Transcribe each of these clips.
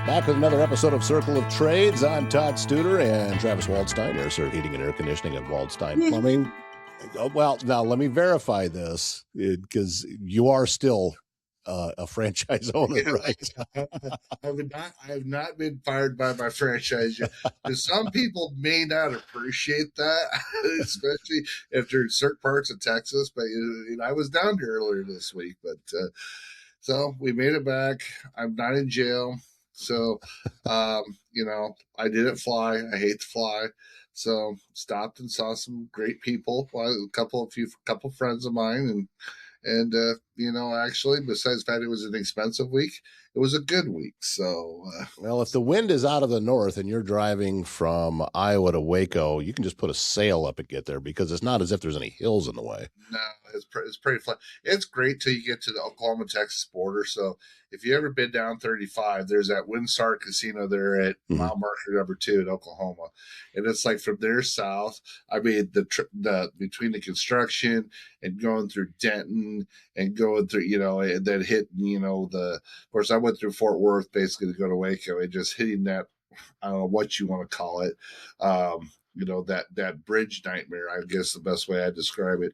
Back with another episode of Circle of Trades. I'm Todd Studer and Travis Waldstein, Air Serv Heating and Air Conditioning at Waldstein Plumbing. Well, now let me verify this because you are still a franchise owner, right? I have not been fired by my franchise yet. Because some people may not appreciate that, especially if they're in certain parts of Texas. But I was down here earlier this week, but so we made it back. I'm not in jail. So, I didn't fly. I hate to fly. So stopped and saw some great people. Well, a couple friends of mine, actually, besides the fact it was an expensive week, it was a good week. So, well, if the wind is out of the north and you're driving from Iowa to Waco, you can just put a sail up and get there because it's not as if there's any hills in the way. No, it's pretty flat. It's great till you get to the Oklahoma-Texas border. So if you ever been down 35, there's that Windstar Casino there at mile marker number 2 in Oklahoma, and it's like from there south. I mean, the between the construction and going through Denton and going through, and then hitting, of course, I went through Fort Worth basically to go to Waco and just hitting that. I don't know what you want to call it. That bridge nightmare, I guess the best way I describe it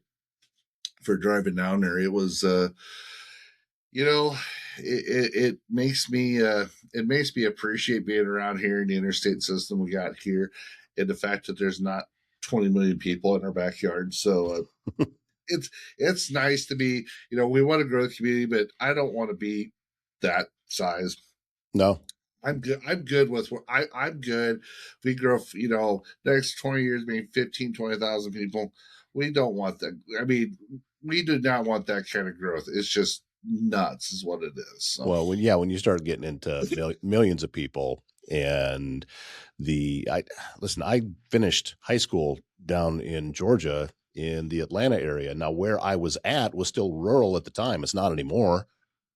for driving down there. It was, it makes me appreciate being around here in the interstate system we got here, and the fact that there's not 20 million people in our backyard. So it's nice to be, we want to grow the community, but I don't want to be that size. No. I'm good. I'm good with what I'm good. We grow, next 20 years, maybe 15, 20,000 people. We don't want that. I mean, we do not want that kind of growth. It's just nuts is what it is. So. Well, when you start getting into millions of people and I finished high school down in Georgia in the Atlanta area. Now where I was at was still rural at the time. It's not anymore.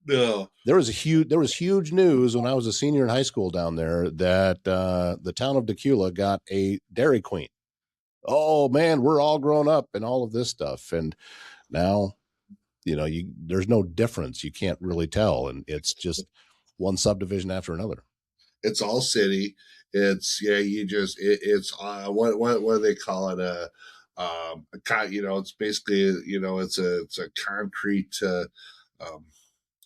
No. There was huge news when I was a senior in high school down there that the town of Decula got a Dairy Queen. Oh man, we're all grown up and all of this stuff. And now, there's no difference. You can't really tell. And it's just one subdivision after another. It's all city. It's what do they call it? It's basically, it's a concrete,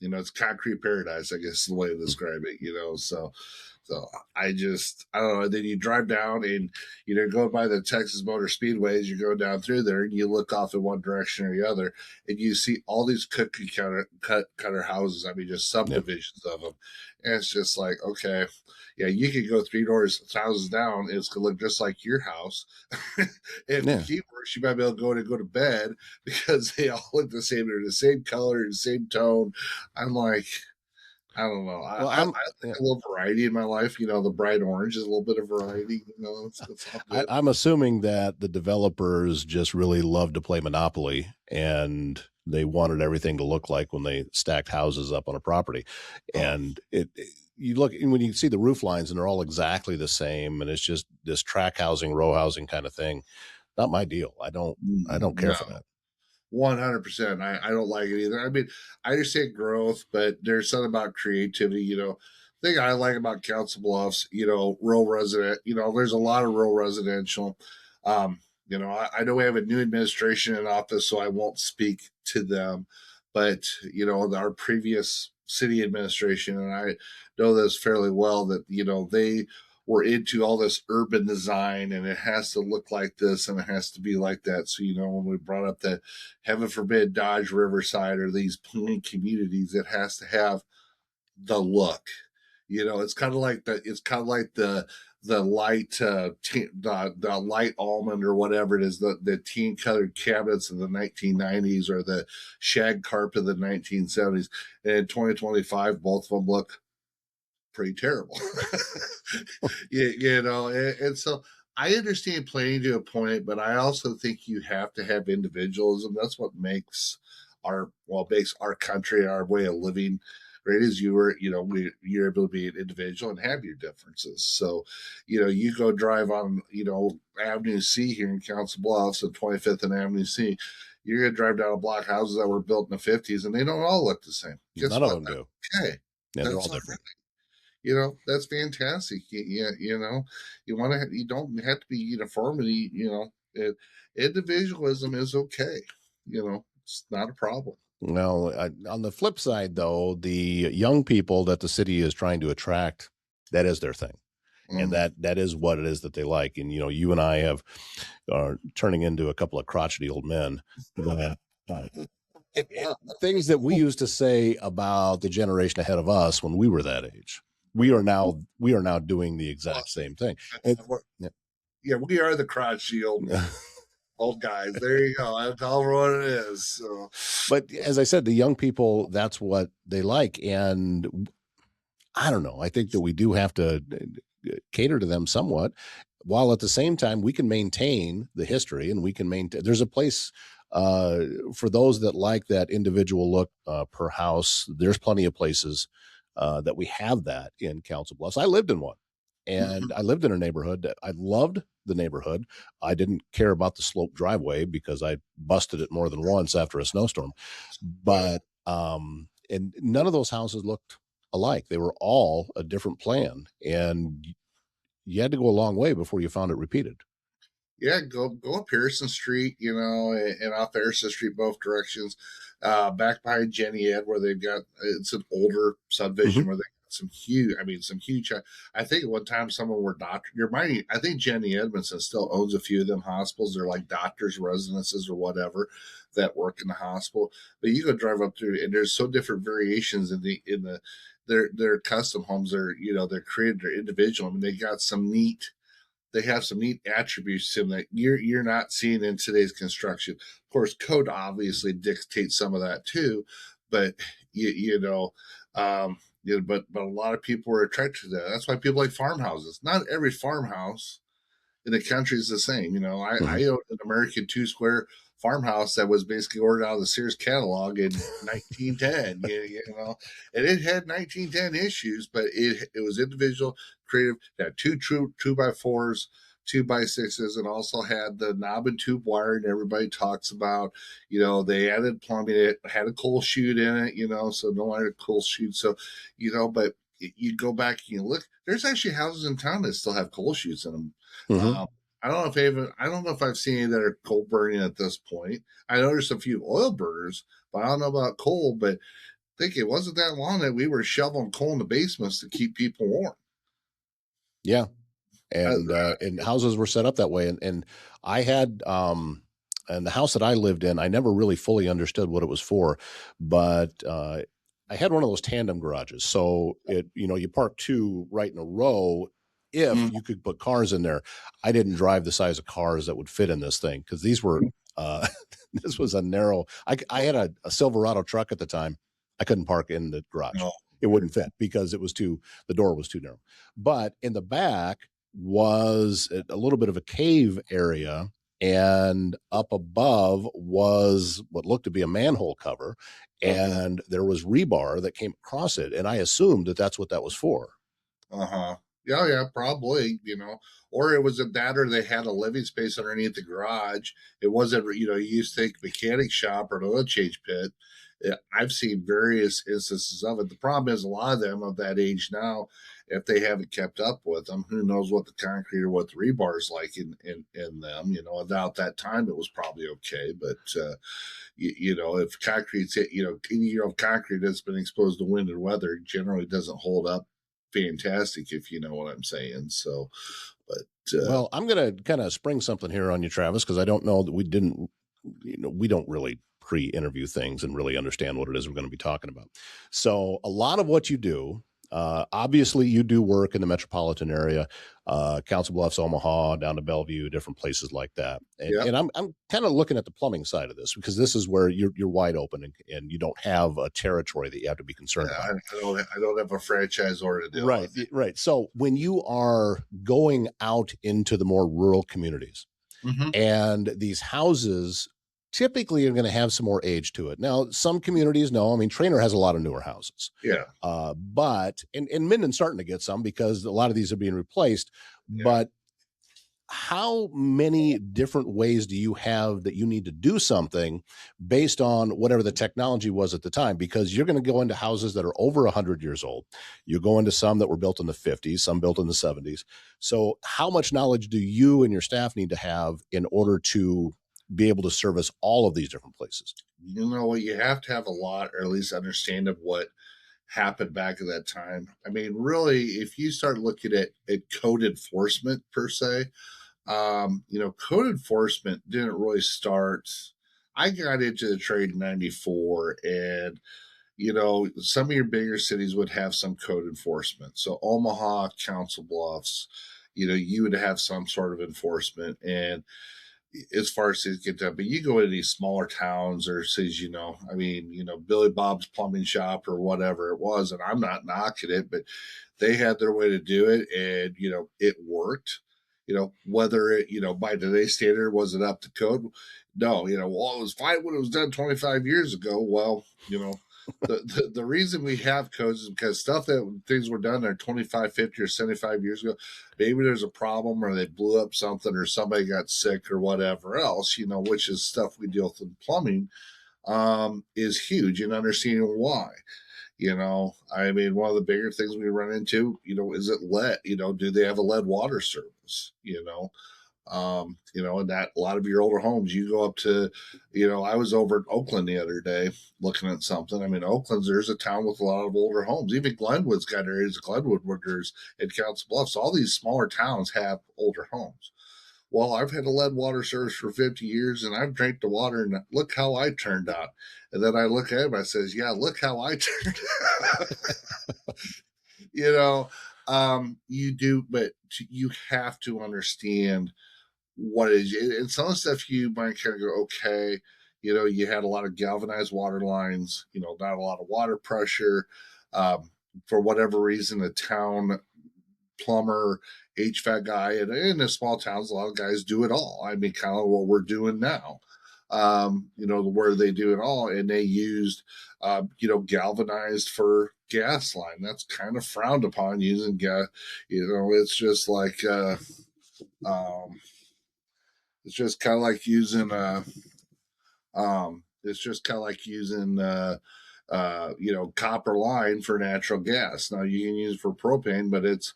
it's concrete paradise, I guess is the way to describe it, so I don't know. Then you drive down and, go by the Texas Motor Speedways, you go down through there and you look off in one direction or the other and you see all these cookie cutter houses. I mean, just subdivisions of them. And it's just like, okay, yeah, you could go 3 doors, houses down. And it's going to look just like your house. And the key works, you might be able to go to bed because they all look the same. They're the same color, the same tone. I'm like, I don't know. I like a little variety in my life. The bright orange is a little bit of variety. I'm assuming that the developers just really love to play Monopoly and they wanted everything to look like when they stacked houses up on a property. And you look when you see the roof lines and they're all exactly the same. And it's just this track housing, row housing kind of thing. Not my deal. I don't care for that. 100%. I don't like it either. I mean, I understand growth, but there's something about creativity. The thing I like about Council Bluffs, rural resident, there's a lot of rural residential. I know we have a new administration in office, so I won't speak to them, but our previous city administration, and I know this fairly well, that they we're into all this urban design and it has to look like this and it has to be like that. So, when we brought up the heaven forbid Dodge Riverside or these plain communities, it has to have the look. It's kind of like the light the light almond or whatever it is, the teen colored cabinets of the 1990s or the shag carpet of the 1970s. And in 2025, both of them look pretty terrible. And so I understand planning to a point, but I also think you have to have individualism. That's what makes our country, our way of living great, is you're able to be an individual and have your differences. So, you go drive on, Avenue C here in Council Bluffs and 25th and Avenue C, you're going to drive down a block of houses that were built in the 50s and they don't all look the same. None of them do. Okay. Yeah, they're all different. that's fantastic. You want to, you don't have to be uniformity. Individualism is okay. It's not a problem. Well, on the flip side, though, the young people that the city is trying to attract, that is their thing. And Mm. that is what it is that they like. And you and I have are turning into a couple of crotchety old men. That, things that we used to say about the generation ahead of us when we were that age, we are now doing the Well, exact same thing. And, yeah. yeah, we are the crotch shield old guys. There you go. That's all what it is. So, But as I said, the young people, that's what they like. And I don't know. I think that we do have to cater to them somewhat, while at the same time we can maintain the history and we can maintain. There's a place for those that like that individual look per house. There's plenty of places that we have that in Council Bluffs. I lived in one, and I lived in a neighborhood that I loved the neighborhood. I didn't care about the sloped driveway because I busted it more than once after a snowstorm. But and none of those houses looked alike. They were all a different plan, and you had to go a long way before you found it repeated. yeah, go up Harrison Street, and off Harrison Street both directions. Back behind Jenny Ed, where they've got it's an older subdivision Mm-hmm. where they got some huge. I think at one time some of them were doctors. I think Jenny Edmondson still owns a few of them hospitals. They're like doctors' residences or whatever that work in the hospital. But you go drive up through, and there's so different variations in the their custom homes. They're created, they're individual. I mean, they have some neat attributes to them that you're not seeing in today's construction. Of course, code obviously dictates some of that too, but but a lot of people are attracted to that. That's why people like farmhouses. Not every farmhouse in the country is the same. Mm-hmm. I owned an American 2 square farmhouse that was basically ordered out of the Sears catalog in 1910. And it had 1910 issues, but it was individual, creative. It had two by fours, 2x6s, and also had the knob and tube wiring everybody talks about. They added plumbing. It had a coal chute in it. So no longer coal chute. So, but you go back and you look. There's actually houses in town that still have coal chutes in them. Mm-hmm. um, I don't know if I've seen any that are coal burning at this point. I noticed a few oil burners, but I don't know about coal. But I think it wasn't that long that we were shoveling coal in the basements to keep people warm. Yeah, Uh, and houses were set up that way, and I had and the house that I lived in, I never really fully understood what it was for, but I had one of those tandem garages, so you park two right in a row. If mm, you could put cars in there, I didn't drive the size of cars that would fit in this thing because these were this was a narrow. I had a Silverado truck at the time. I couldn't park in the garage. no. It wouldn't fit because the door was too narrow. But in the back was a little bit of a cave area, and up above was what looked to be a manhole cover, and there was rebar that came across it, and I assumed that that's what that was for. Uh-huh. Yeah, probably, or it was a that, or they had a living space underneath the garage. It wasn't, you used to think mechanic shop or an oil change pit. I've seen various instances of it. The problem is a lot of them of that age now, if they haven't kept up with them, who knows what the concrete or what the rebar is like in them. About that time, it was probably okay. But, if concrete's hit, concrete that's been exposed to wind and weather generally doesn't hold up fantastic, if you know what I'm saying. So, but Well, I'm going to kind of spring something here on you, Travis, because I don't know that we don't really pre-interview things and really understand what it is we're going to be talking about. So a lot of what you do, obviously you do work in the metropolitan area, Council Bluffs, Omaha, down to Bellevue, different places like that. And, yeah, and I'm kind of looking at the plumbing side of this because this is where you're wide open and you don't have a territory that you have to be concerned about. I don't have a franchise or to deal Right, with. right. So when you are going out into the more rural communities, Mm-hmm. and these houses typically are going to have some more age to it. Now, some communities, no. I mean, Trainer has a lot of newer houses, Yeah, but and Minden's starting to get some because a lot of these are being replaced. yeah, But how many different ways do you have that you need to do something based on whatever the technology was at the time? Because you're going to go into houses that are over 100 years old. You go into some that were built in the 50s, some built in the 70s. So, how much knowledge do you and your staff need to have in order to be able to service all of these different places? You know what? You have to have a lot, or at least understand of what happened back at that time. I mean, really, if you start looking at code enforcement per se, code enforcement didn't really start. I got into the trade in '94, and some of your bigger cities would have some code enforcement. So Omaha, Council Bluffs, you would have some sort of enforcement, and as far as cities get done. But you go into these smaller towns or cities, Billy Bob's Plumbing Shop or whatever it was, and I'm not knocking it, but they had their way to do it, and it worked. Whether it, by today's standard, was it up to code? No, well, it was fine when it was done 25 years ago. Well, the reason we have codes is because things were done there 25, 50, or 75 years ago. Maybe there's a problem, or they blew up something, or somebody got sick, or whatever else, which is stuff we deal with in plumbing, is huge in understanding why. One of the bigger things we run into, is it lead? Do they have a lead water service? And that a lot of your older homes, you go up to, I was over in Oakland the other day looking at something. I mean, there's a town with a lot of older homes. Even Glenwood's got areas of Glenwood where there's, and Council Bluffs. All these smaller towns have older homes. Well, I've had a lead water service for 50 years, and I've drank the water, and look how I turned out. And then I look at him, I says, yeah, look how I turned out. you know, you do, but you have to understand what is, and some of the stuff you might kind of go, okay, you had a lot of galvanized water lines, not a lot of water pressure. For whatever reason, the town plumber, HVAC guy, and in the small towns, a lot of guys do it all. I mean, kind of what we're doing now. Where they do it all, and they used, galvanized for gas line. That's kind of frowned upon using gas. It's just like, it's just kind of like using, copper line for natural gas. Now you can use it for propane, but it's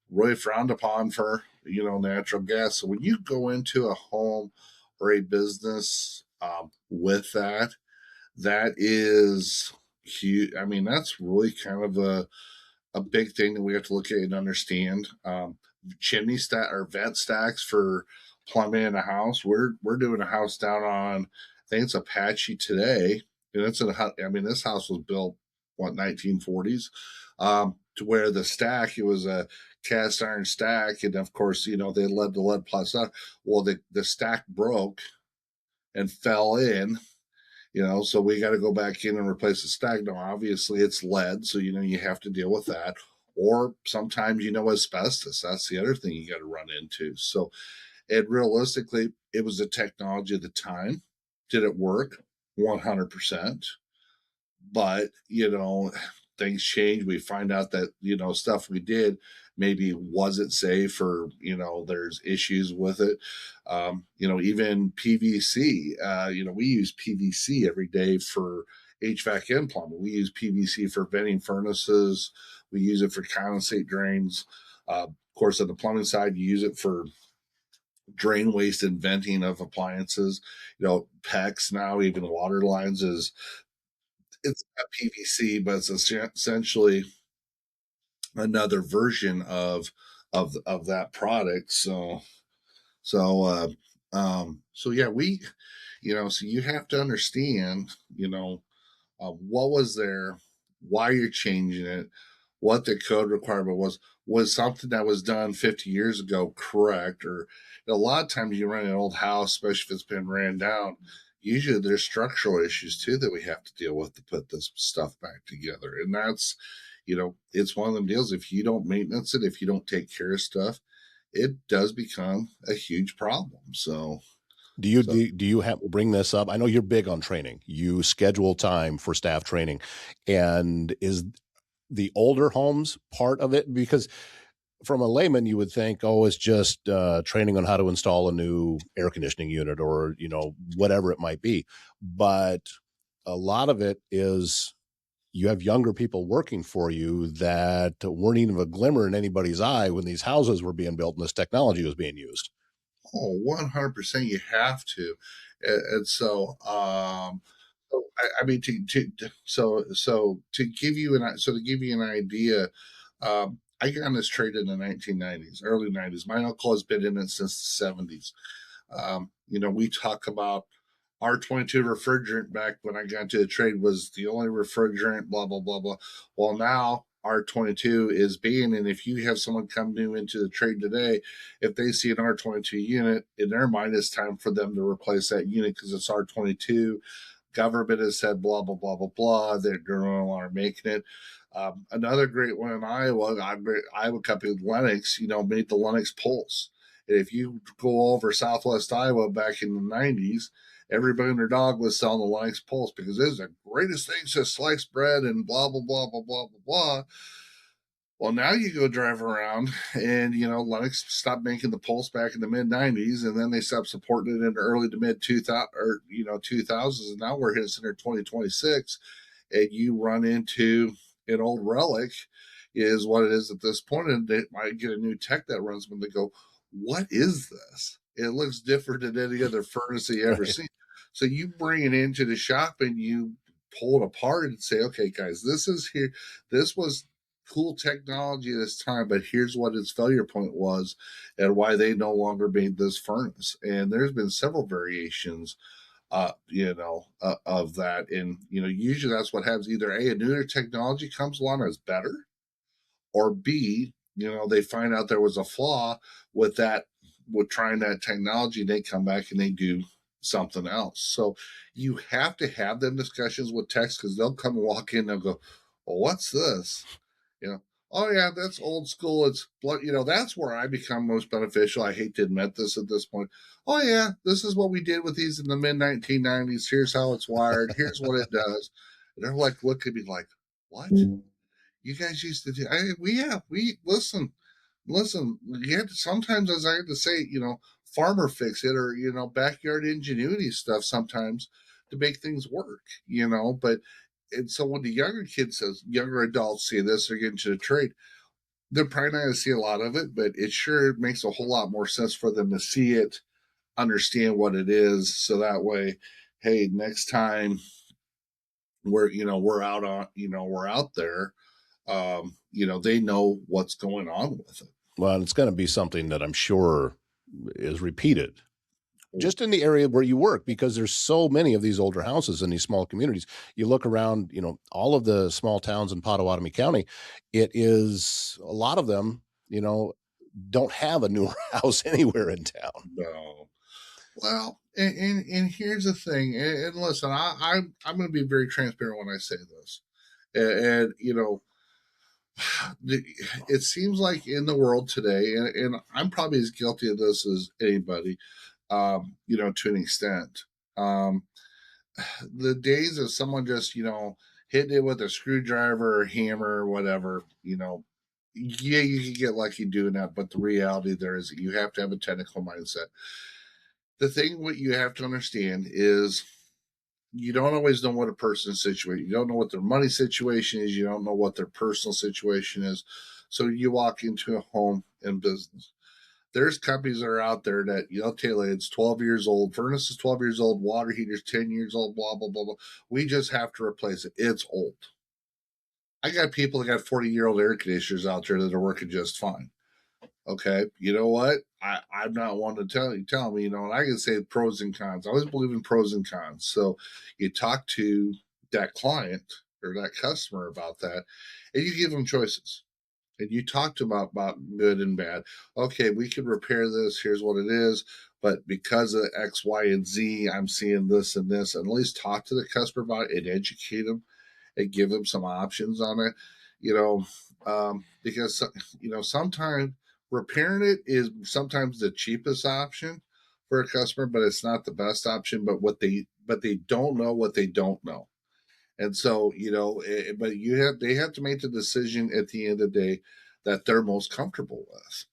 really frowned upon for, natural gas. So when you go into a home or a business, with that is huge. I mean, that's really kind of a big thing that we have to look at and understand. Chimney stack or vent stacks for plumbing in a house. We're doing a house down on, I think it's Apache today, and this house was built 1940s, to where the stack, it was a cast iron stack, and of course, they led the lead plus up. Well, the stack broke and fell in, so we got to go back in and replace the stack. Now, obviously, it's lead, so you have to deal with that. Or sometimes, asbestos. That's the other thing you got to run into. So, and realistically, it was the technology of the time. Did it work? 100%. But, things change. We find out that, stuff we did maybe wasn't safe, or, there's issues with it. Even PVC, we use PVC every day for HVAC and plumbing. We use PVC for venting furnaces. We use it for condensate drains. Of course, on the plumbing side, you use it for drain waste and venting of appliances. PEX now, even water lines, it's not PVC, but it's essentially another version of that product. So yeah, so you have to understand, what was there, why you're changing it, what the code requirement was something that was done 50 years ago correct? Or a lot of times you run an old house, especially if it's been ran down, usually there's structural issues too that we have to deal with to put this stuff back together. And that's, it's one of them deals. If you don't maintenance it, if you don't take care of stuff, it does become a huge problem. So do you have bring this up? I know you're big on training. You schedule time for staff training, and is the older homes part of it? Because from a layman, you would think, oh, it's just training on how to install a new air conditioning unit, or whatever it might be. But a lot of it is, you have younger people working for you that weren't even a glimmer in anybody's eye when these houses were being built and this technology was being used. Oh, 100%. You have to. And so I mean, to give you an idea, I got on this trade in the 1990s, early 90s. My uncle has been in it since the 70s. We talk about R22 refrigerant back when I got into the trade was the only refrigerant, blah, blah, blah, blah. Well, now R22 is being, and if you have someone come new into the trade today, if they see an R22 unit, in their mind, it's time for them to replace that unit because it's R22. Government has said blah, blah, blah, blah, blah. They're no longer making it. Another great one in Iowa, Iowa company Lennox, made the Lennox Pulse. And if you go over Southwest Iowa back in the 90s, everybody and their dog was selling the Lennox Pulse because it is the greatest thing to slice bread and blah, blah, blah, blah, blah, blah, blah. Well, now you go drive around and, Lennox stopped making the Pulse back in the mid 90s, and then they stopped supporting it in the early to mid 2000 or, 2000s. And now we're hitting center 2026, and you run into an old relic is what it is at this point. And they might get a new tech that runs them and they go, what is this? It looks different than any other furnace you ever Right. seen. So you bring it into the shop and you pull it apart and say, okay, guys, this is here. This was cool technology at this time, but here's what its failure point was and why they no longer made this furnace. And there's been several variations of that. And, usually that's what happens. Either A, a newer technology comes along that's better, or B, they find out there was a flaw with trying that technology. They come back and they do something else. So you have to have them discussions with techs because they'll come and walk in and they'll go, well, what's this? Oh yeah, that's old school. It's blood. That's where I become most beneficial. I hate to admit this at this point. Oh yeah, this is what we did with these in the mid 1990s. Here's how it's wired. Here's what it does. And they're like, look at me like, what? You guys used to do? We listen. You had to, sometimes, as I had to say, farmer fix it, or backyard ingenuity stuff sometimes to make things work. But and so when the younger adults see this, they're getting to the trade. They're probably not going to see a lot of it, but it sure makes a whole lot more sense for them to see it, understand what it is, so that way, hey, next time we're out there, they know what's going on with it. Well, it's going to be something that I'm sure is repeated just in the area where you work, because there's so many of these older houses in these small communities. You look around, all of the small towns in Potawatomi County, it is a lot of them, don't have a newer house anywhere in town. No. Well, and here's the thing, and listen, I'm going to be very transparent when I say this, and it seems like in the world today, and I'm probably as guilty of this as anybody, to an extent. The days of someone just, hitting it with a screwdriver or hammer or whatever, yeah, you can get lucky doing that, but the reality there is that you have to have a technical mindset. The thing what you have to understand is you don't always know what a person's situation. You don't know what their money situation is. You don't know what their personal situation is. So you walk into a home and business. There's companies that are out there that tell you it's 12 years old, furnace is 12 years old, water heater's 10 years old, blah blah blah blah. We just have to replace it. It's old. I got people that got 40-year-old air conditioners out there that are working just fine. Okay, you know what? I'm not one to tell me, and I can say pros and cons. I always believe in pros and cons. So you talk to that client or that customer about that, and you give them choices. And you talk to them about good and bad. Okay, we can repair this. Here's what it is. But because of X, Y, and Z, I'm seeing this and this. And at least talk to the customer about it and educate them and give them some options on it. Because sometimes repairing it is sometimes the cheapest option for a customer, but it's not the best option. But they don't know what they don't know. And so, but they have to make the decision at the end of the day that they're most comfortable with.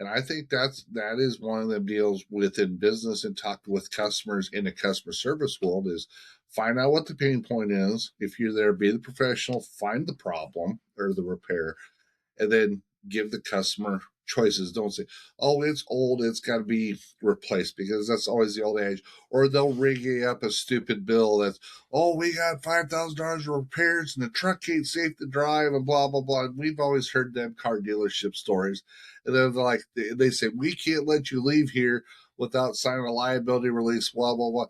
And I think that is one of the deals within business and talk with customers in the customer service world is find out what the pain point is. If you're there, be the professional, find the problem or the repair, and then give the customer choices. Don't say, "Oh, it's old; it's got to be replaced," because that's always the old adage. Or they'll rig you up a stupid bill that's, "Oh, we got $5,000 of repairs, and the truck ain't safe to drive," and blah blah blah. And we've always heard them car dealership stories, and then they're like they say, "We can't let you leave here without signing a liability release." Blah blah blah.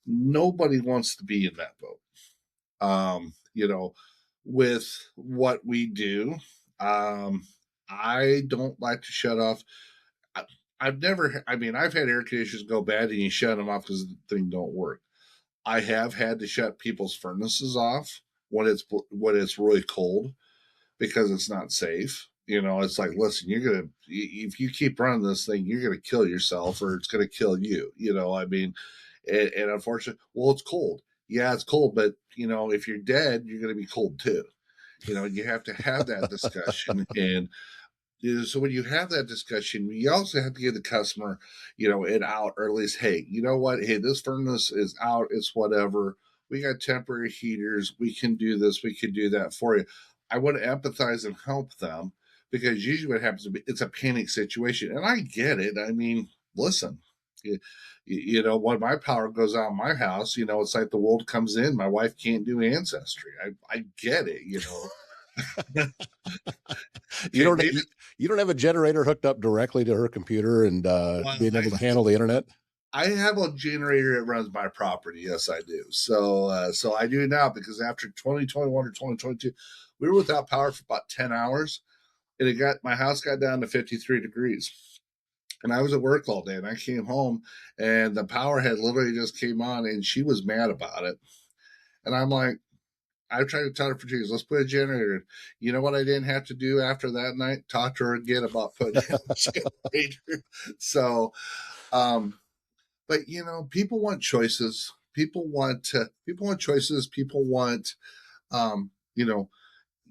Nobody wants to be in that boat. You know, with what we do, um, I don't like to shut off. I, I've never, I mean, I've had air conditioners go bad and you shut them off because the thing don't work. I have had to shut people's furnaces off when it's really cold because it's not safe. You know, it's like, listen, if you keep running this thing, you're gonna kill yourself or it's gonna kill you. You know, I mean, and unfortunately, well, it's cold. Yeah, it's cold, but you know, if you're dead, you're gonna be cold too. You know, you have to have that discussion, and so when you have that discussion, you also have to give the customer, you know, it out, or at least, hey, you know what? Hey, this furnace is out. It's whatever. We got temporary heaters. We can do this. We can do that for you. I want to empathize and help them because usually what happens is it's a panic situation, and I get it. I mean, listen, you know, when my power goes out in my house, you know, it's like the world comes in. My wife can't do ancestry. I get it. You know, You don't maybe. you don't have a generator hooked up directly to her computer and Well, being able to handle the internet? I have a generator that runs my property. Yes, I do. So I do now because after 2021 or 2022, we were without power for about 10 hours, and it got my house got down to 53 degrees. And I was at work all day, and I came home, and the power had literally just came on, and she was mad about it. And I'm like, I tried to tell her for years, let's put a generator in. You know what I didn't have to do after that night? Talk to her again about putting in a generator. So, um, but you know, people want choices. People want choices. People want, you know,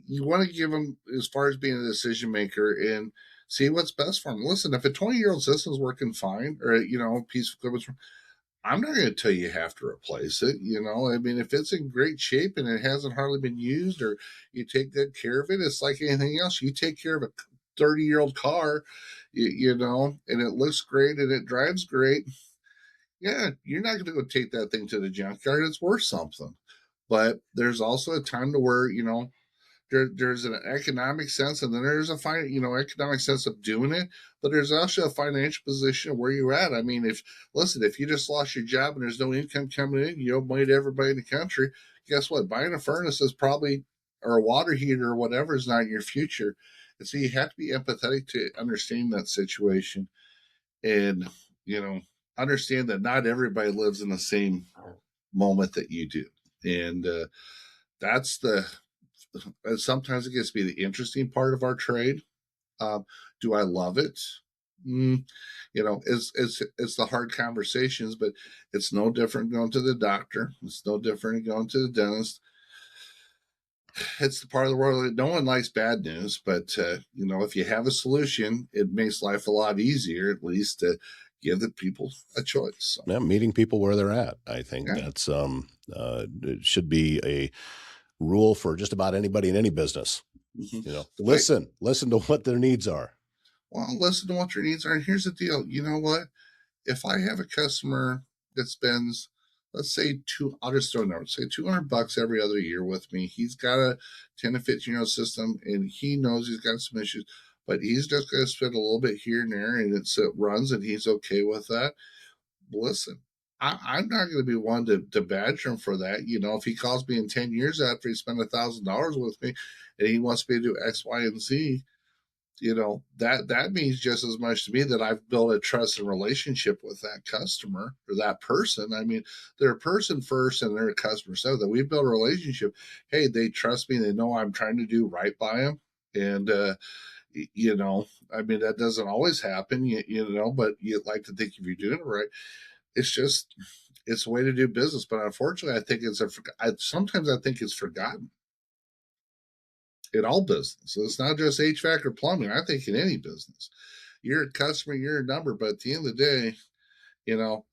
you want to give them as far as being a decision maker and see what's best for them. Listen, if a 20-year-old system is working fine, or you know, piece of equipment, I'm not going to tell you have to replace it. You know, I mean, if it's in great shape and it hasn't hardly been used, or you take good care of it, it's like anything else. You take care of a 30-year-old car, you know, and it looks great and it drives great. Yeah, you're not going to go take that thing to the junkyard. It's worth something. But there's also a time to where, you know, there's an economic sense and then there's a economic sense of doing it, but there's also a financial position where you're at. I mean, if you just lost your job and there's no income coming in, you owe money to everybody in the country, guess what? Buying a furnace is probably, or a water heater or whatever, is not in your future. And so you have to be empathetic to understand that situation and, you know, understand that not everybody lives in the same moment that you do. And that's the sometimes it gets to be the interesting part of our trade. Do I love it? You know, it's the hard conversations, but it's no different going to the doctor. It's no different going to the dentist. It's the part of the world that no one likes bad news, but you know, if you have a solution, it makes life a lot easier. At least to give the people a choice. So, Yeah, meeting people where they're at. I think yeah. that's it should be a rule for just about anybody in any business. Mm-hmm. You know, Wait, listen to what their needs are. well, listen to what your needs are. And here's the deal. You know what? If I have a customer that spends, let's say I'll just throw a number, say $200 every other year with me. He's got a 10 to 15-year-old system and he knows he's got some issues, but he's just going to spend a little bit here and there and it runs and he's okay with that. Listen, I'm not going to be one to badger him for that. You know, if he calls me in 10 years after he spent $1,000 with me and he wants me to do X, Y, and Z, you know, that means just as much to me that I've built a trust and relationship with that customer or that person. I mean, they're a person first and they're a customer. So that we've built a relationship. Hey, they trust me. They know I'm trying to do right by them. And, you know, I mean, that doesn't always happen, you know, but you like to think if you're doing it right, it's just, it's a way to do business. But unfortunately, I think sometimes I think it's forgotten. in all business. It's not just HVAC or plumbing. I think in any business, you're a customer, you're a number, but at the end of the day, no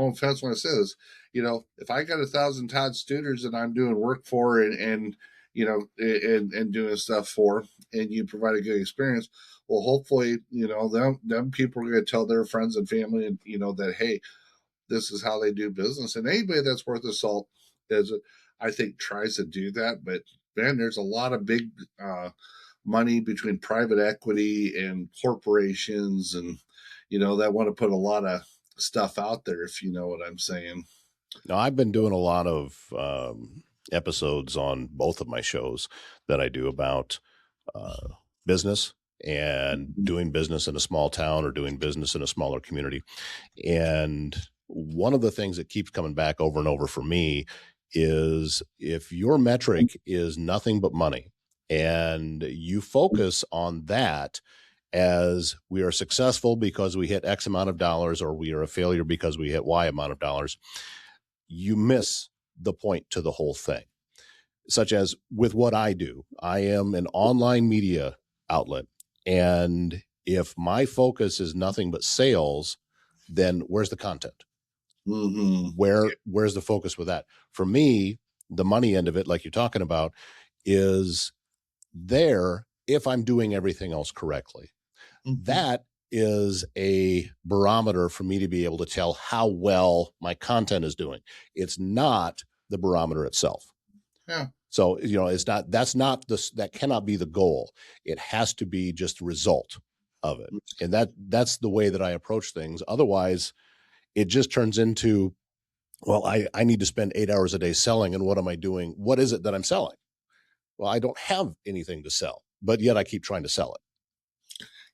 offense when it says, if I got 1,000 Todd Studers that I'm doing work for and doing stuff for, and you provide a good experience, well, hopefully, them people are going to tell their friends and family, and that hey, this is how they do business. And anybody that's worth a salt I think, tries to do that. But man, there's a lot of big money between private equity and corporations, and that want to put a lot of stuff out there, if you know what I'm saying. Now, I've been doing a lot of episodes on both of my shows that I do about business and doing business in a small town or doing business in a smaller community. And one of the things that keeps coming back over and over for me is if your metric is nothing but money and you focus on that as we are successful because we hit X amount of dollars, or we are a failure because we hit Y amount of dollars, you miss the point to the whole thing. Such as with what I do, I am an online media outlet. And if my focus is nothing but sales, then where's the content? Mm-hmm. Where's the focus with that? For me, the money end of it, like you're talking about, is there if I'm doing everything else correctly. Mm-hmm. That is a barometer for me to be able to tell how well my content is doing. It's not the barometer itself. Yeah. So, that cannot be the goal. It has to be just the result of it. And that's the way that I approach things. Otherwise, it just turns into, well, I need to spend 8 hours a day selling. And what am I doing? What is it that I'm selling? Well, I don't have anything to sell, but yet I keep trying to sell it.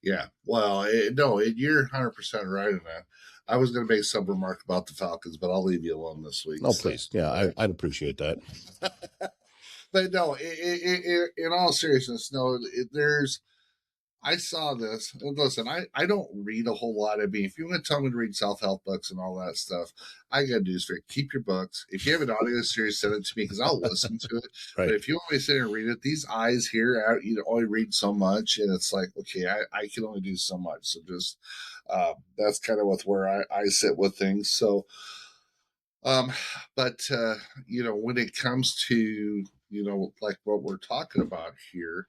Yeah. Well, you're 100% right in that. I was going to make some remark about the Falcons, but I'll leave you alone this week. Oh, please. Yeah, I'd appreciate that. But no, in all seriousness, no, I saw this. And listen, I don't read a whole lot. I mean, if you want to tell me to read self-help books and all that stuff, I got news for you. Keep your books. If you have an audio series, send it to me because I'll listen to it. Right. But if you want me to sit and read it, these eyes here, only read so much. And it's like, okay, I can only do so much. So just, that's kind of where I sit with things. So, but when it comes to, like what we're talking about here,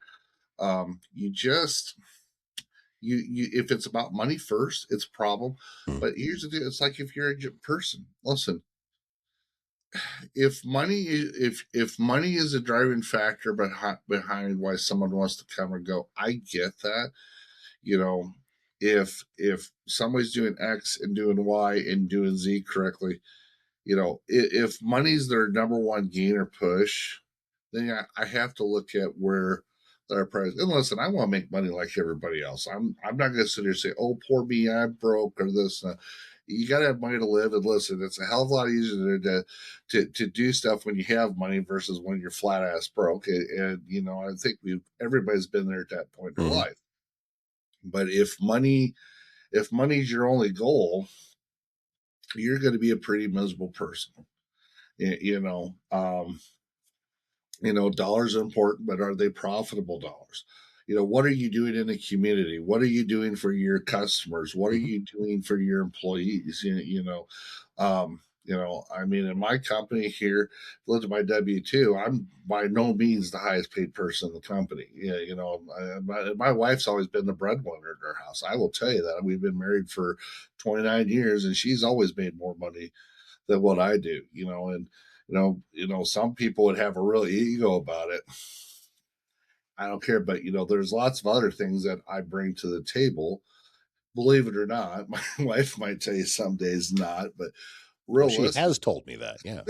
you if it's about money first, it's a problem. But here's the deal: it's like if you're a person. Listen, if money is a driving factor behind why someone wants to come or go, I get that. If somebody's doing X and doing Y and doing Z correctly, if money's their number one gain or push, then I have to look at where their price. And listen, I want to make money like everybody else. I'm not going to sit here and say, "Oh, poor me, I'm broke," or this. You got to have money to live. And listen, it's a hell of a lot easier to do stuff when you have money versus when you're flat ass broke. And I think everybody's been there at that point in their life. But if money's your only goal, you're going to be a pretty miserable person. Dollars are important, but are they profitable dollars? What are you doing in the community? What are you doing for your customers? What are you doing for your employees? I mean, in my company here, look at my W-2, I'm by no means the highest paid person in the company. My wife's always been the breadwinner in our house. I will tell you that. We've been married for 29 years, and she's always made more money than what I do. Some people would have a real ego about it. I don't care, but there's lots of other things that I bring to the table. Believe it or not, my wife might tell you some days not, but she has told me that. Yeah.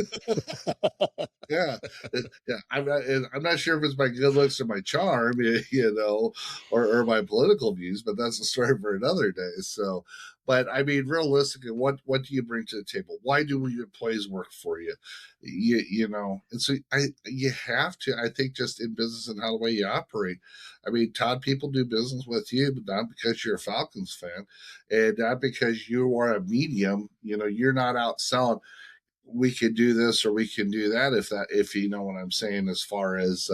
yeah. I'm not sure if it's my good looks or my charm, or my political views, but that's a story for another day. So, but I mean, realistically, what do you bring to the table? Why do your employees work for you? And so you have to, I think, just in business and how the way you operate. I mean, Todd, people do business with you, but not because you're a Falcons fan, and not because you are a medium. You're not out selling, we could do this or we can do that, if you know what I'm saying, as far as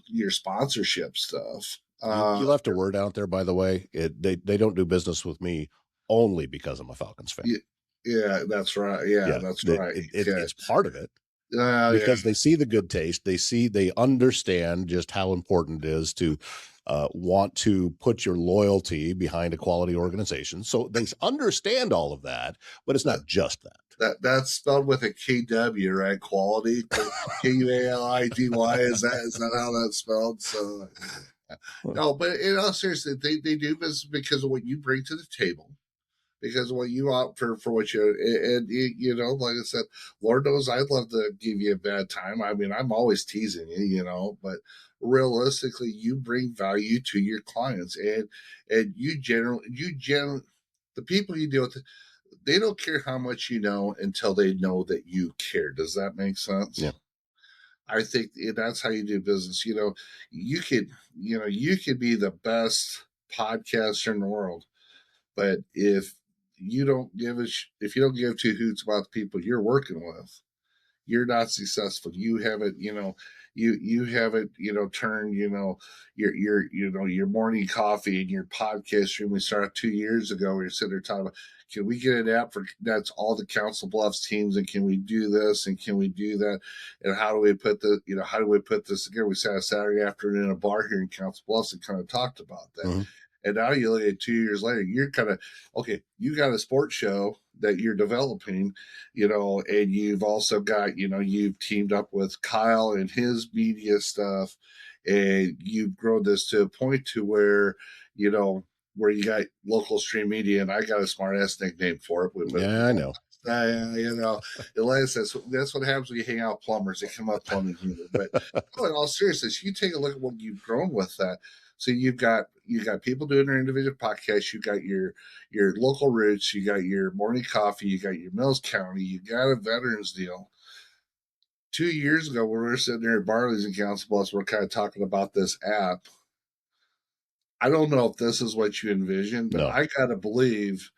your sponsorship stuff. You left a word out there, by the way. They don't do business with me only because I'm a Falcons fan. Yeah, yeah, that's right. Yeah, Yeah, that's right. Okay. it's part of it Yeah. because they see the good taste. They understand just how important it is to want to put your loyalty behind a quality organization. So they understand all of that, but it's not just that. That's spelled with a KW, right? Quality, KUALIDY. Is that how that's spelled? So no, but in all seriousness, they do this because of what you bring to the table, because of what you opt for what you, and you know, like I said, Lord knows I'd love to give you a bad time. I mean, I'm always teasing you, you know, but realistically, you bring value to your clients, and you generally the people you deal with, they don't care how much you know until they know that you care. Does that make sense? Yeah. I think that's how you do business. You know, you could be the best podcaster in the world, but if you don't give two hoots about the people you're working with, you're not successful. You haven't, you haven't, turned, your morning coffee and your podcast room we started 2 years ago. We were sitting there talking about, can we get an app for that's all the Council Bluffs teams, and can we do this and can we do that, and how do we put this together? We sat a Saturday afternoon in a bar here in Council Bluffs and kind of talked about that. Mm-hmm. And now you look at 2 years later, you're kind of okay. You got a sports show that you're developing, and you've also got, you've teamed up with Kyle and his media stuff, and you've grown this to a point to where, where you got local stream media, and I got a smart ass nickname for it. Yeah, I know. Elias, that's what happens when you hang out with plumbers. They come up plumbing humor. But in all seriousness, you take a look at what you've grown with that. So you got people doing their individual podcasts. You got your local roots. You got your morning coffee. You got your Mills County. You got a veterans deal. 2 years ago, when we were sitting there at Barley's in Council Bluffs, we're kind of talking about this app. I don't know if this is what you envisioned, but No. I gotta believe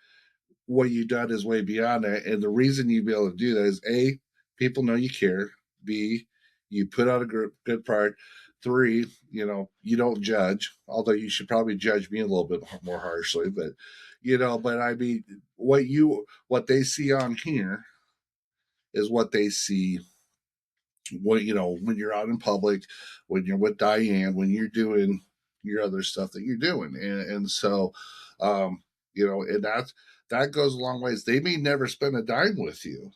what you've done is way beyond that. And the reason you'd be able to do that is A, people know you care. B, you put out a good product. 3, you don't judge, although you should probably judge me a little bit more harshly. But, but I mean, what they see on here is what they see when you're out in public, when you're with Diane, when you're doing your other stuff that you're doing. And so, and that goes a long ways. They may never spend a dime with you,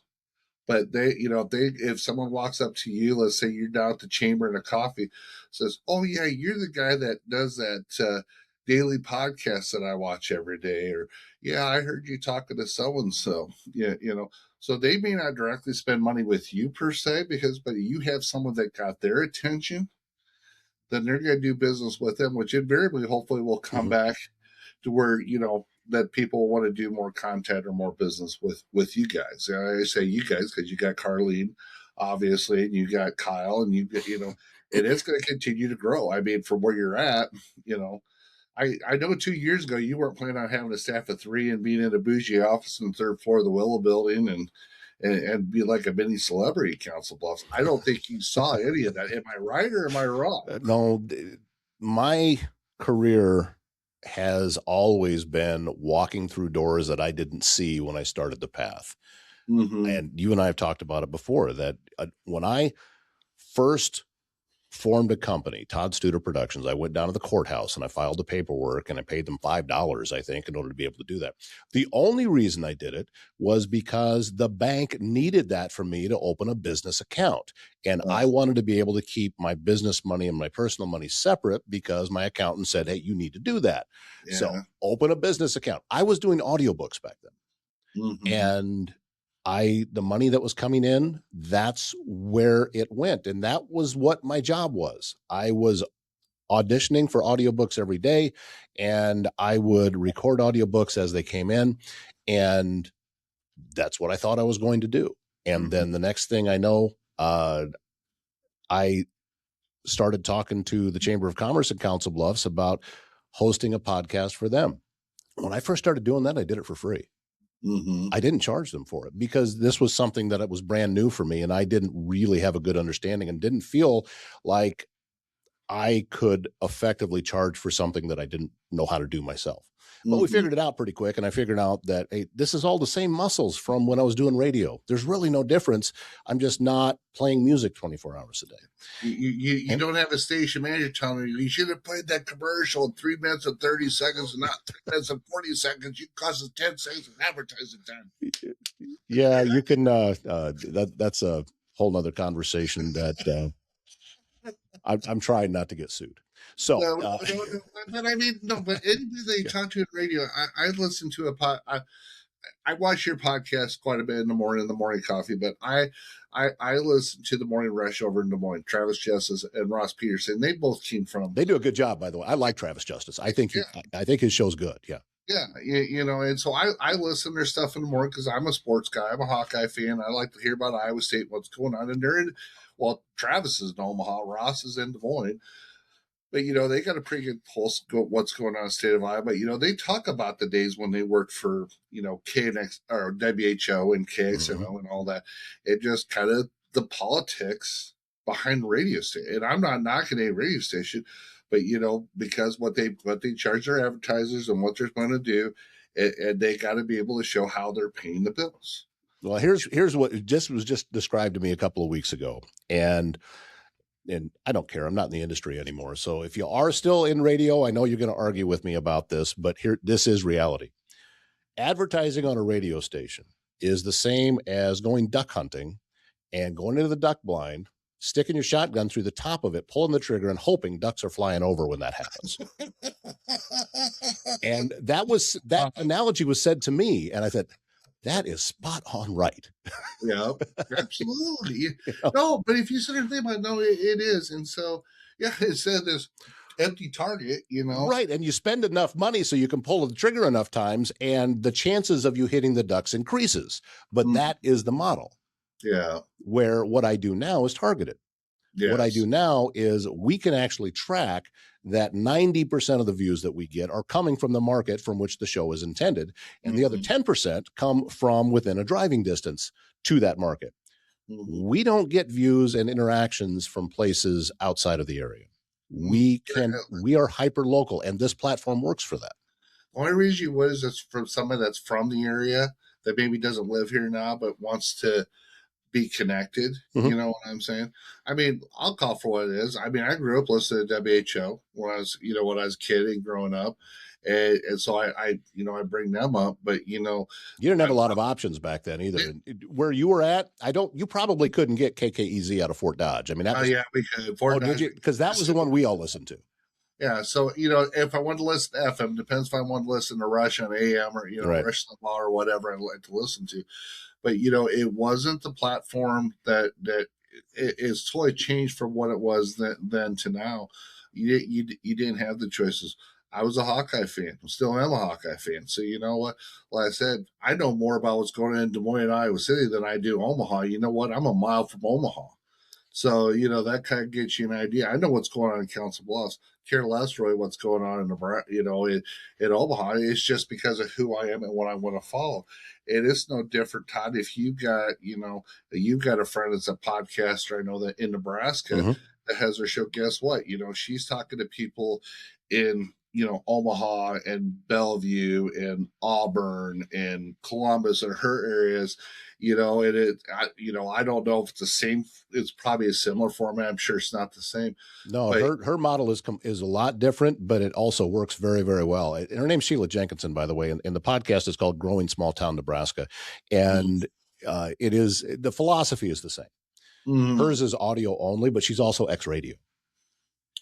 but if someone walks up to you, let's say you're down at the chamber in a coffee, says, "Oh yeah, you're the guy that does that daily podcast that I watch every day," or "Yeah, I heard you talking to so and so." Yeah, so they may not directly spend money with you per se, but you have someone that got their attention, then they're going to do business with them, which invariably, hopefully, will come back to where that people want to do more content or more business with you guys. And I say you guys because you got Carlene, obviously, and you got Kyle, and and it's going to continue to grow. I mean, from where you're at, I know 2 years ago you weren't planning on having a staff of 3 and being in a bougie office on the 3rd floor of the Willow Building and be like a mini celebrity at Council Bluffs. I don't think you saw any of that. Am I right or am I wrong? No, my career has always been walking through doors that I didn't see when I started the path. Mm-hmm. And you and I have talked about it before, that when I first formed a company, Todd Studer Productions, I went down to the courthouse and I filed the paperwork and I paid them $5, I think, in order to be able to do that. The only reason I did it was because the bank needed that for me to open a business account. And I wanted to be able to keep my business money and my personal money separate because my accountant said, "Hey, you need to do that." Yeah. So open a business account. I was doing audiobooks back then. Mm-hmm. And the money that was coming in, that's where it went. And that was what my job was. I was auditioning for audiobooks every day, and I would record audiobooks as they came in. And that's what I thought I was going to do. And then the next thing I know, I started talking to the Chamber of Commerce at Council Bluffs about hosting a podcast for them. When I first started doing that, I did it for free. Mm-hmm. I didn't charge them for it because this was something that it was brand new for me, and I didn't really have a good understanding and didn't feel like I could effectively charge for something that I didn't know how to do myself. But we Mm-hmm. figured it out pretty quick. And I figured out that, hey, this is all the same muscles from when I was doing radio. There's really no difference. I'm just not playing music 24 hours a day. You And don't have a station manager telling you should have played that commercial in 3 minutes and 30 seconds and not 3 minutes and 40 seconds. You cost us 10 seconds of advertising time. yeah, you can, that's a whole nother conversation that I'm trying not to get sued. So, No, but I mean, no, but anybody that you yeah. talk to in radio, I listen to I watch your podcast quite a bit in the morning coffee, but I listen to the morning rush over in Des Moines. Travis Justice and Ross Peterson, they both came from. They do a good job, by the way. I like Travis Justice. Yeah, I think his show's good. Yeah. yeah, you know, and so I listen to their stuff in the morning because I'm a sports guy. I'm a Hawkeye fan. I like to hear about Iowa State, what's going on, and they're in. Well, Travis is in Omaha, Ross is in Des Moines, but you know they got a pretty good pulse of what's going on in the state of Iowa. But you know they talk about the days when they worked for KNX or WHO and Mm-hmm. KXNO and all that. It just kind of the politics behind the radio station. And I'm not knocking a radio station, but you know because what they charge their advertisers and what they're going to do, and they got to be able to show how they're paying the bills. Well, here's what just was just described to me a couple of weeks ago, and I don't care. I'm not in the industry anymore. So if you are still in radio, I know you're going to argue with me about this, but this is reality. Advertising on a radio station is the same as going duck hunting and going into the duck blind, sticking your shotgun through the top of it, pulling the trigger, and hoping ducks are flying over when that happens. And that analogy was said to me, and I said, that is spot on right. Yeah, absolutely. You know? No, but if you sit there and think about it, no, it is. And so, yeah, instead of this empty target, you know. Right. And you spend enough money so you can pull the trigger enough times, and the chances of you hitting the ducks increases. But that is the model. Yeah. Where what I do now is targeted. Yes. What I do now is we can actually track that 90% of the views that we get are coming from the market from which the show is intended. And the other 10% come from within a driving distance to that market. We don't get views and interactions from places outside of the area. We are hyper local, and this platform works for that. The only reason you would is from somebody that's from the area that maybe doesn't live here now, but wants to be connected. Mm-hmm. You know what I'm saying? I mean, I'll call for what it is. I mean, I grew up listening to WHO when I was a kid and growing up. And so I bring them up, but you didn't have a lot of options back then either. Where you were at, you probably couldn't get KKEZ out of Fort Dodge. I mean, we could. Fort Dodge, because that was the one we all listened to. Yeah, so if I wanted to listen to FM, depends if I want to listen to Rush on AM or right. Rush Limbaugh or whatever I'd like to listen to. But it wasn't the platform that it's totally changed from what it was then to now. You didn't have the choices. I was a Hawkeye fan. I still am a Hawkeye fan. So you know what? Like I said, I know more about what's going on in Des Moines, Iowa City than I do Omaha. You know what? I'm a mile from Omaha. So, that kind of gets you an idea. I know what's going on in Council Bluffs. Care less really what's going on in Nebraska, in Omaha. It's just because of who I am and what I want to follow. It is no different, Todd. If you've got a friend that's a podcaster, I know that in Nebraska that has her show, guess what? She's talking to people in Omaha and Bellevue and Auburn and Columbus and her areas, I don't know if it's the same. It's probably a similar format. I'm sure it's not the same. No, her model is a lot different, but it also works very, very well. And her name's Sheila Jenkinson, by the way, and the podcast is called Growing Small Town Nebraska. And the philosophy is the same. Hers is audio only, but she's also ex-radio.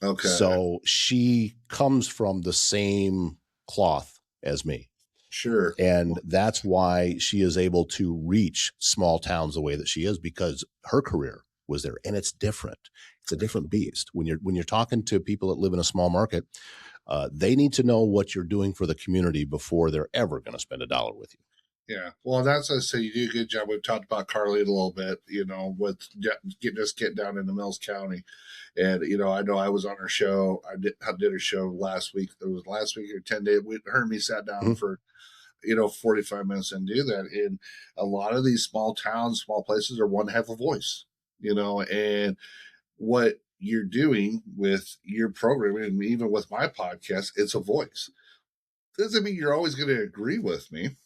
Okay. So she comes from the same cloth as me. Sure. And that's why she is able to reach small towns the way that she is, because her career was there. And it's different. It's a different beast. When you're talking to people that live in a small market, they need to know what you're doing for the community before they're ever going to spend $1 with you. Yeah. Well, that's what I say. You do a good job. We've talked about Carly a little bit, with getting down into Mills County. And, I know I was on her show. I did her show last week. It was last week or 10 days. Her and me sat down for, 45 minutes and do that. And a lot of these small towns, small places are one half a voice, and what you're doing with your program, and even with my podcast, it's a voice. Doesn't mean you're always going to agree with me.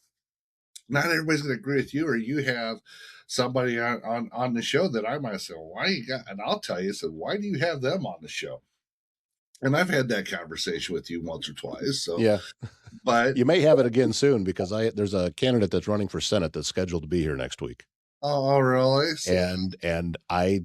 Not everybody's going to agree with you, or you have somebody on the show that I might say, well, why you got, and I'll tell you, so why do you have them on the show? And I've had that conversation with you once or twice. So, Yeah. but You may have it again soon because there's a candidate that's running for Senate that's scheduled to be here next week. oh, really? So, And I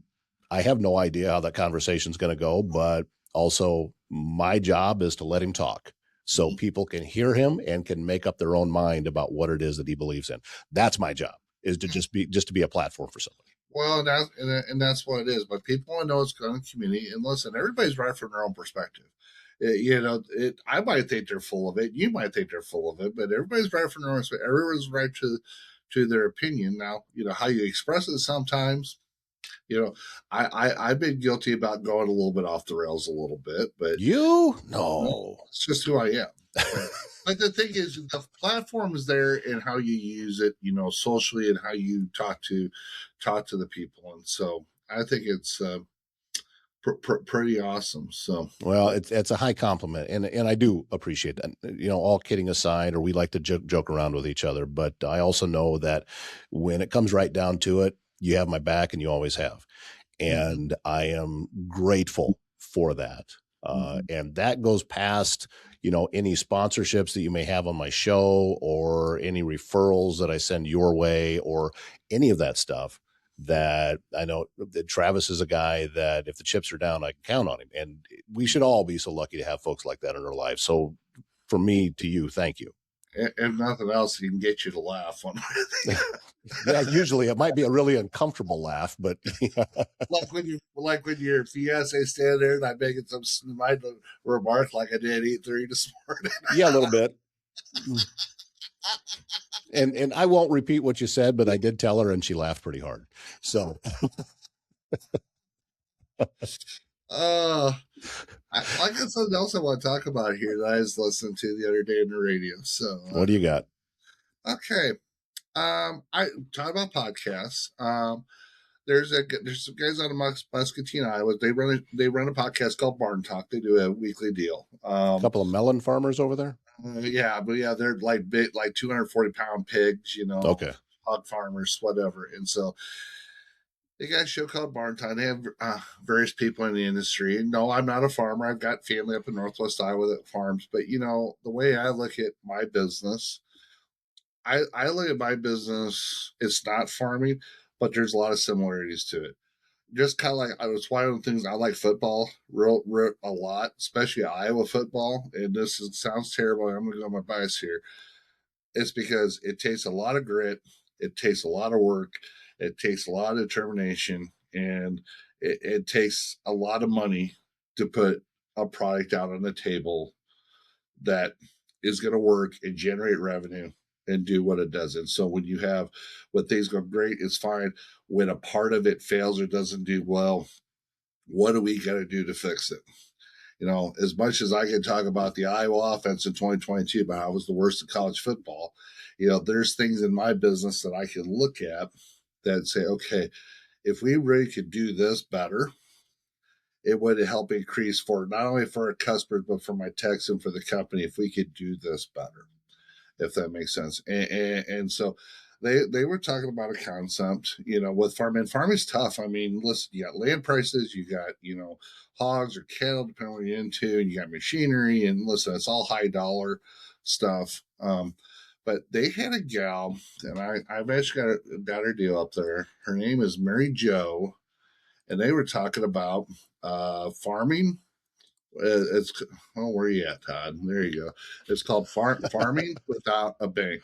have no idea how that conversation's going to go, but also my job is to let him talk so people can hear him and can make up their own mind about what it is that he believes in. That's my job, is to just to be a platform for somebody. well, and that's what it is. But people want to know it's going to community. And listen, everybody's right from their own perspective. I might think they're full of it. You might think they're full of it, but everybody's right from their own perspective. Everyone's right to their opinion. Now, how you express it sometimes. I've been guilty about going a little bit off the rails a little bit, but No, it's just who I am. But the thing is, the platform is there and how you use it, socially, and how you talk to the people. And so I think it's pretty awesome. So, well, it's a high compliment, and I do appreciate that. All kidding aside, or we like to joke around with each other, but I also know that when it comes right down to it, you have my back, and you always have, and I am grateful for that. And that goes past, any sponsorships that you may have on my show or any referrals that I send your way or any of that stuff. That I know that Travis is a guy that if the chips are down, I can count on him. And we should all be so lucky to have folks like that in our lives. So from me to you, thank you. and nothing else, he can get you to laugh. Yeah, usually it might be a really uncomfortable laugh, but like when your fiance stand there and I'm making some snide remark like I did eat 3 this morning. Yeah, a little bit. And I won't repeat what you said, but I did tell her, and she laughed pretty hard. So, I got something else I want to talk about here that I was listening to the other day on the radio. So, what do you got? Okay, I talk about podcasts. There's some guys out of Muscatine, Iowa. They run a podcast called Barn Talk. They do a weekly deal. A couple of melon farmers over there. Yeah, they're like big, like 240-pound pigs. Okay. Hog farmers, whatever. And so they got a show called Barn Talk. They have various people in the industry. No, I'm not a farmer. I've got family up in Northwest Iowa that farms. But the way I look at my business, I look at my business. It's not farming, but there's a lot of similarities to it. Just kind of like it's one of the things I like football real a lot, especially Iowa football. And sounds terrible. I'm going to go on my bias here. It's because it takes a lot of grit, it takes a lot of work, it takes a lot of determination, and it takes a lot of money to put a product out on the table that is going to work and generate revenue and do what it does. And so when things go great, it's fine. When a part of it fails or doesn't do well, what do we got to do to fix it? As much as I can talk about the Iowa offense in 2022, about how it was the worst in college football, there's things in my business that I can look at that say, okay, if we really could do this better, it would help increase for not only for our customers, but for my techs and for the company if we could do this better, if that makes sense. And so they were talking about a concept, with farming. Farming's tough. I mean, listen, you got land prices, you got, hogs or cattle, depending on what you're into, and you got machinery, and listen, it's all high dollar stuff. But they had a gal, and I've actually got her deal up there. Her name is Mary Jo, and they were talking about farming. Where are you at, Todd? There you go. It's called farming without a bank.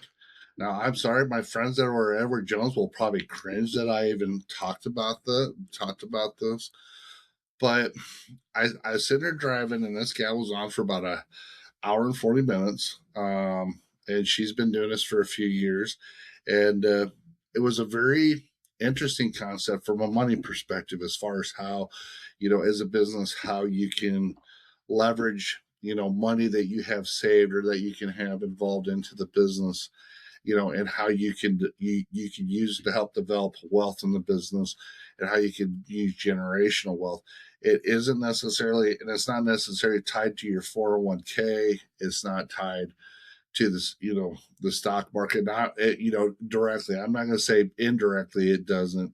Now, I'm sorry, my friends that were at Edward Jones will probably cringe that I even talked about this. But I was sitting there driving, and this gal was on for about an hour and 40 minutes. And she's been doing this for a few years. And it was a very interesting concept from a money perspective, as far as how, as a business, how you can leverage, money that you have saved or that you can have involved into the business and how you can use to help develop wealth in the business, and how you can use generational wealth. It isn't necessarily, and it's not necessarily tied to your 401k. It's not tied to this, the stock market, not directly. I'm not going to say indirectly it doesn't,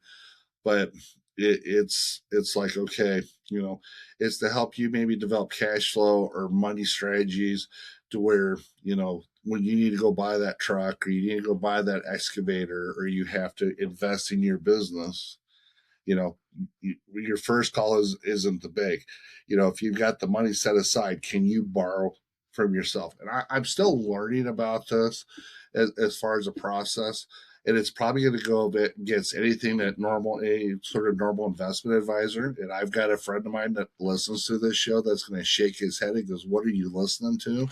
but it's like, okay, it's to help you maybe develop cash flow or money strategies to where, when you need to go buy that truck, or you need to go buy that excavator, or you have to invest in your business, you know your first call isn't the bank. If you've got the money set aside, can you borrow from yourself? And I'm still learning about this as far as a process, and it's probably going to go a bit against anything that a sort of normal investment advisor. And I've got a friend of mine that listens to this show that's going to shake his head and goes, what are you listening to?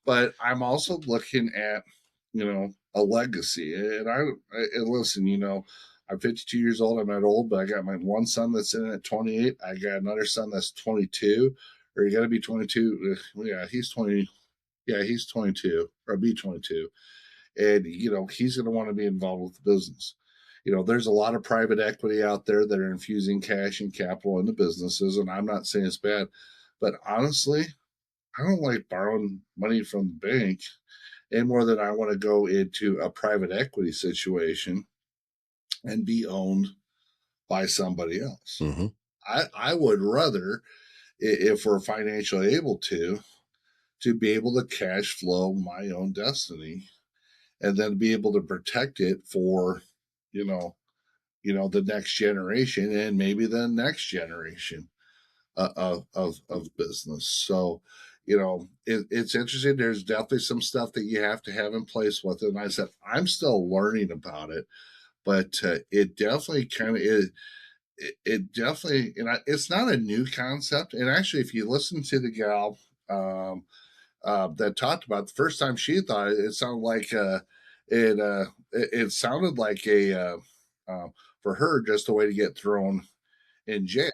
But I'm also looking at, a legacy. And listen, I'm 52 years old. I'm not old, but I got my one son that's in at 28. I got another son that's 22, or you got to be 22. Yeah, he's 20. Yeah, he's 22 or be 22. And, he's going to want to be involved with the business. There's a lot of private equity out there that are infusing cash and capital into businesses. And I'm not saying it's bad, but honestly, I don't like borrowing money from the bank any more than I want to go into a private equity situation and be owned by somebody else. Mm-hmm. I would rather, if we're financially able to be able to cash flow my own destiny, and then be able to protect it for, the next generation, and maybe the next generation of business. So, it's interesting. There's definitely some stuff that you have to have in place with it. And I said, I'm still learning about it, but it definitely kind of is. It definitely, it's not a new concept. And actually, if you listen to the gal that talked about, the first time she thought it, sounded like it sounded like for her, just a way to get thrown in jail.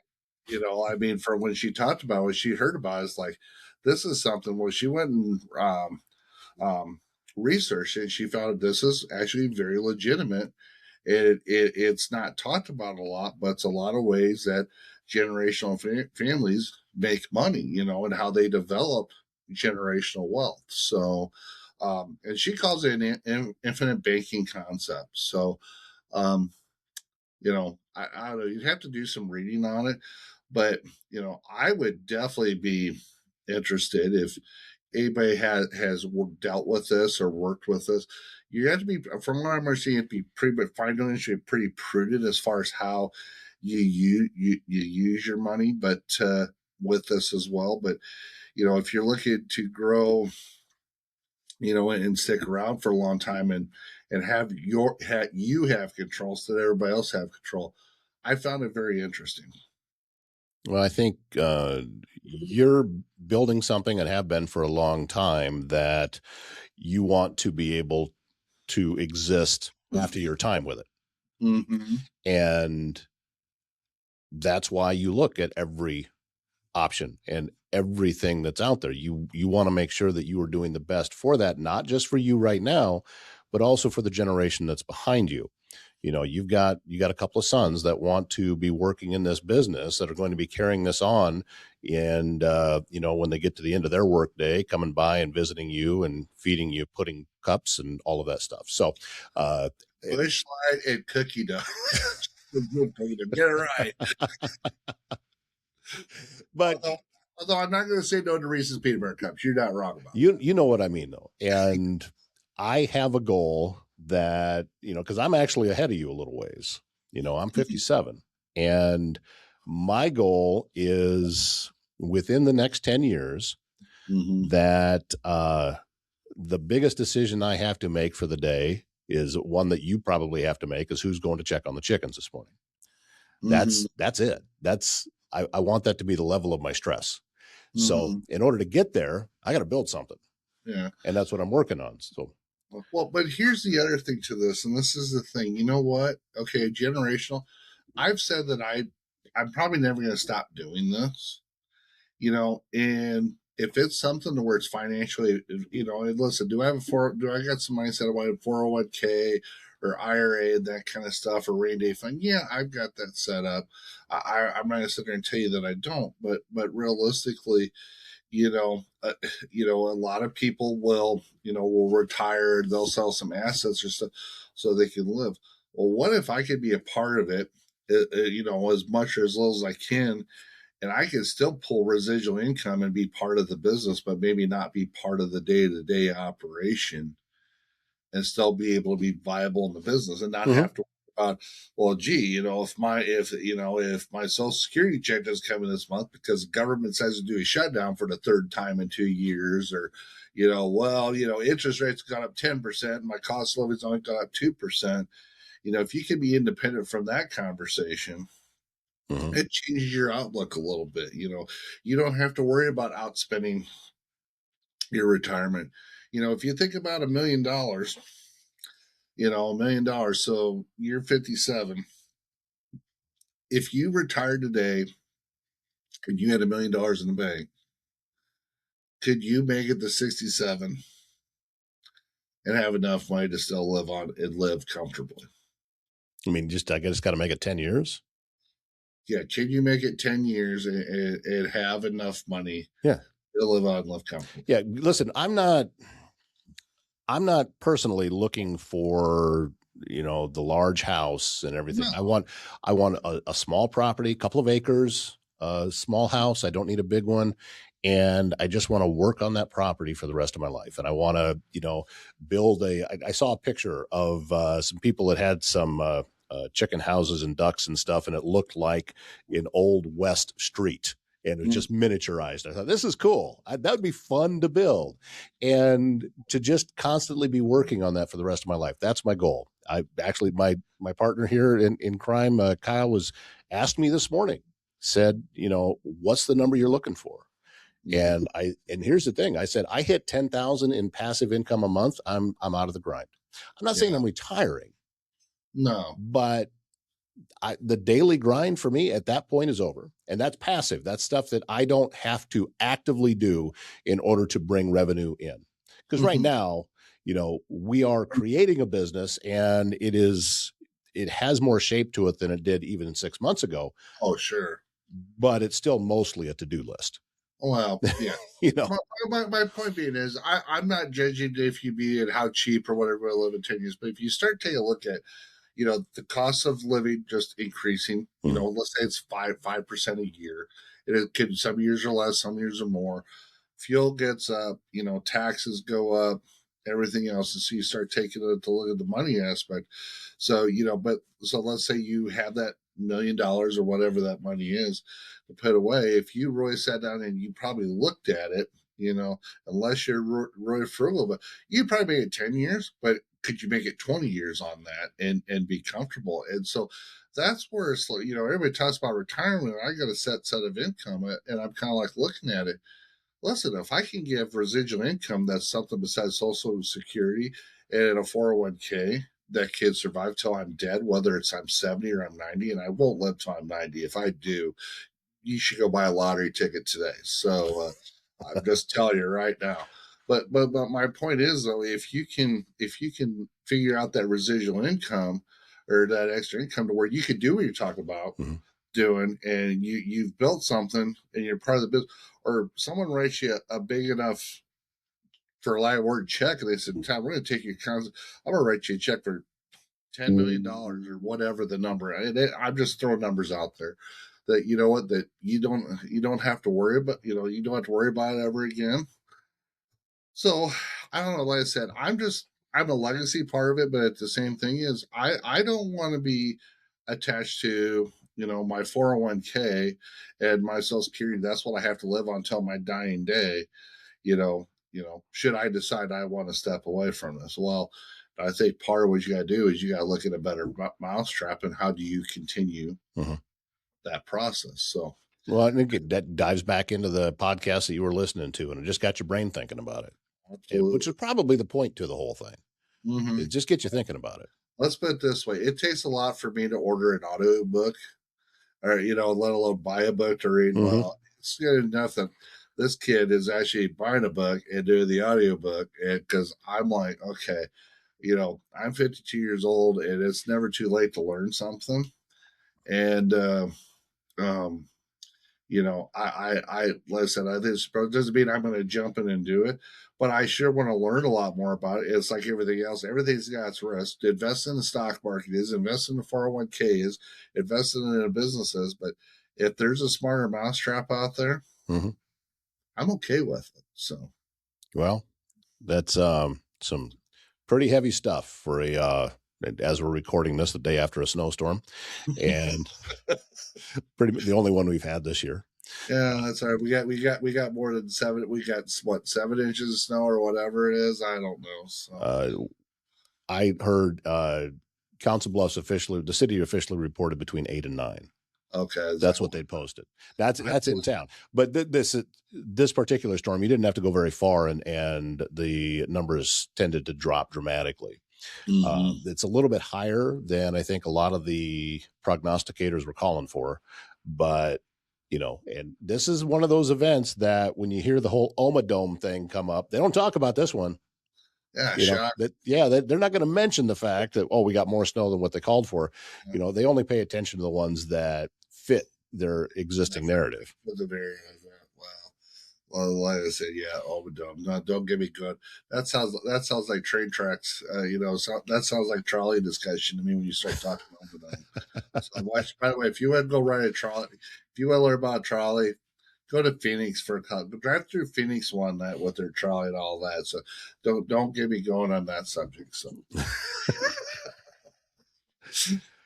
I mean, from when she talked about what she heard about, it's like, this is something where she went and researched, and she found this is actually very legitimate. It's not talked about a lot, but it's a lot of ways that generational families make money, and how they develop generational wealth. So, and she calls it an infinite banking concept. So, um, I don't know. You'd have to do some reading on it, but I would definitely be interested if anybody has dealt with this or worked with this. You have to be, from what I'm understanding, be financially pretty prudent as far as how you use your money, but with this as well. But if you're looking to grow, and stick around for a long time, and you have control so that everybody else have control. I found it very interesting. Well, I think you're building something and have been for a long time that you want to be able to exist after your time with it. Mm-hmm. And that's why you look at every option and everything that's out there. You want to make sure that you are doing the best for that, not just for you right now, but also for the generation that's behind you. You got a couple of sons that want to be working in this business, that are going to be carrying this on. And, when they get to the end of their work day, coming by and visiting you and feeding you, putting cups and all of that stuff. So, Bush light and cookie dough. Get it right. But although I'm not going to say no to Reese's peanut butter cups. You're not wrong about you know what I mean, though. And I have a goal that, because I'm actually ahead of you a little ways. I'm 57, and my goal is within the next 10 years that the biggest decision I have to make for the day is one that you probably have to make, is who's going to check on the chickens this morning. That's it. I want that to be the level of my stress. So in order to get there, I got to build something. Yeah. And that's what I'm working on. So, well, but here's the other thing to this, and this is the thing. You know what? Okay, generational. I've said that I'm probably never going to stop doing this. And if it's something to where it's financially, and listen, do I got some mindset about a 401k or IRA and that kind of stuff or rainy day fund? Yeah, I've got that set up. I'm not gonna sit there and tell you that I don't, but realistically, you know, uh, a lot of people will retire, they'll sell some assets or stuff so they can live. Well, what if I could be a part of it, as much or as little as I can, and I can still pull residual income and be part of the business, but maybe not be part of the day to day operation and still be able to be viable in the business and not Mm-hmm. have to worry about, well, gee, if my social security check doesn't come in this month because the government says to do a shutdown for the third time in 2 years, or, interest rates gone up 10% and my cost of living's only gone up 2%. If you can be independent from that conversation, Mm-hmm. it changes your outlook a little bit. You don't have to worry about outspending your retirement. If you think about $1 million, $1 million, so you're 57. If you retired today and you had $1 million in the bank, could you make it to 67 and have enough money to still live on and live comfortably? I mean, I guess got to make it 10 years. Yeah, can you make it 10 years and have enough money Yeah. to live on and live comfortably? Yeah. Listen, I'm not personally looking for, the large house and everything. No. I want a small property, a couple of acres, a small house. I don't need a big one. And I just want to work on that property for the rest of my life. And I want to, build I saw a picture of some people that had some chicken houses and ducks and stuff, and it looked like an old West street. And it was just miniaturized. I thought, this is cool. That would be fun to build. And to just constantly be working on that for the rest of my life. That's my goal. I actually, my partner here in crime, Kyle, was asked me this morning, said, what's the number you're looking for? And here's the thing. I said, I hit 10,000 in passive income a month. I'm out of the grind. I'm not saying Yeah. I'm retiring, No. but the daily grind for me at that point is over. And that's passive. That's stuff that I don't have to actively do in order to bring revenue in. Because right now, we are creating a business and it has more shape to it than it did even 6 months ago, Oh, sure. but it's still mostly a to-do list. Well, yeah. You know, My point being is, I'm not judging if you be and how cheap or whatever will live in 10 years, but if you start taking a look at, the cost of living just increasing, let's say it's 5% a year. It could, some years are less, some years are more. Fuel gets up, taxes go up, everything else. And so you start taking it to look at the money aspect. So, so let's say you have that $1 million or whatever that money is to put away. If you really sat down and you probably looked at it, unless you're really frugal, but you probably make it 10 years, but could you make it 20 years on that and be comfortable? And so that's where it's like, everybody talks about retirement. I got a set of income, and I'm kind of like looking at it. Listen, if I can give residual income that's something besides Social Security and a 401k that can survive till I'm dead, whether it's I'm 70 or I'm 90, and I won't live till I'm 90. If I do, you should go buy a lottery ticket today. So I'm just telling you right now. But my point is, though, if you can figure out that residual income or that extra income to where you could do what you're talking about doing, and you've built something and you're part of the business, or someone writes you a big enough, for a lack of word, check, and they said, Todd, we're going to take your I'm going to write you a check for $10 million or whatever the number. I'm just throwing numbers out there that that you don't have to worry about. You don't have to worry about it ever again. So I don't know. Like I said, I'm a legacy part of it, but the same thing is I don't want to be attached to my 401k and my Social Security. That's what I have to live on until my dying day. Should I decide I want to step away from this? Well, I think part of what you got to do is you got to look at a better mousetrap and how do you continue that process. So, well, I think that dives back into the podcast that you were listening to, and it just got your brain thinking about it, which is probably the point to the whole thing. It just gets you thinking about it. Let's put it this way: it takes a lot for me to order an audio book, or let alone buy a book to read. Well, it's good enough that this kid is actually buying a book and doing the audiobook. And because I'm like, okay, I'm 52 years old and it's never too late to learn something. And, um, like I said, I think it doesn't mean I'm going to jump in and do it, but I sure want to learn a lot more about it. It's like everything else. Everything's got its risk. Invest in the stock market is, invest in the 401k is, invest in the businesses. But if there's a smarter mousetrap out there, mm-hmm. I'm okay with it. So, well, that's some pretty heavy stuff for as we're recording this the day after a snowstorm, and the only one we've had this year. Yeah, that's all right. We got more than 7. We got 7 inches of snow or whatever it is. I don't know. So. I heard Council Bluffs the city officially reported between 8 and 9. Okay, that's what they posted. That's in town. But this particular storm, you didn't have to go very far, and the numbers tended to drop dramatically. Mm-hmm. It's a little bit higher than I think a lot of the prognosticators were calling for, but and this is one of those events that when you hear the whole Omadome thing come up, they don't talk about this one. Yeah, they're not going to mention the fact that, we got more snow than what they called for. Yeah. They only pay attention to the ones that fit their existing narrative. Well, like I said, yeah, Omadome. No, don't get me good. That sounds like train tracks. That sounds like trolley discussion to me when you start talking Omadome. So by the way, if you want to go ride a trolley, if you want to learn about a trolley, go to Phoenix for a couple. Drive through Phoenix one night with their trolley and all that. So don't get me going on that subject. So.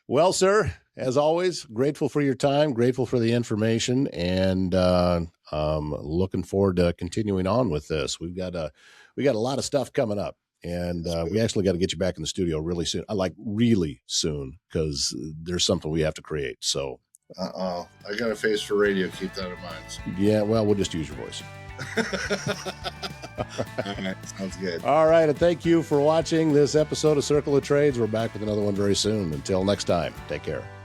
Well, sir, as always, grateful for your time, grateful for the information, and looking forward to continuing on with this. We got a lot of stuff coming up, and we actually got to get you back in the studio really soon. Really soon, because there's something we have to create. So. I got a face for radio. Keep that in mind. Yeah, well, we'll just use your voice. All right, sounds good. All right, and thank you for watching this episode of Circle of Trades. We're back with another one very soon. Until next time, take care.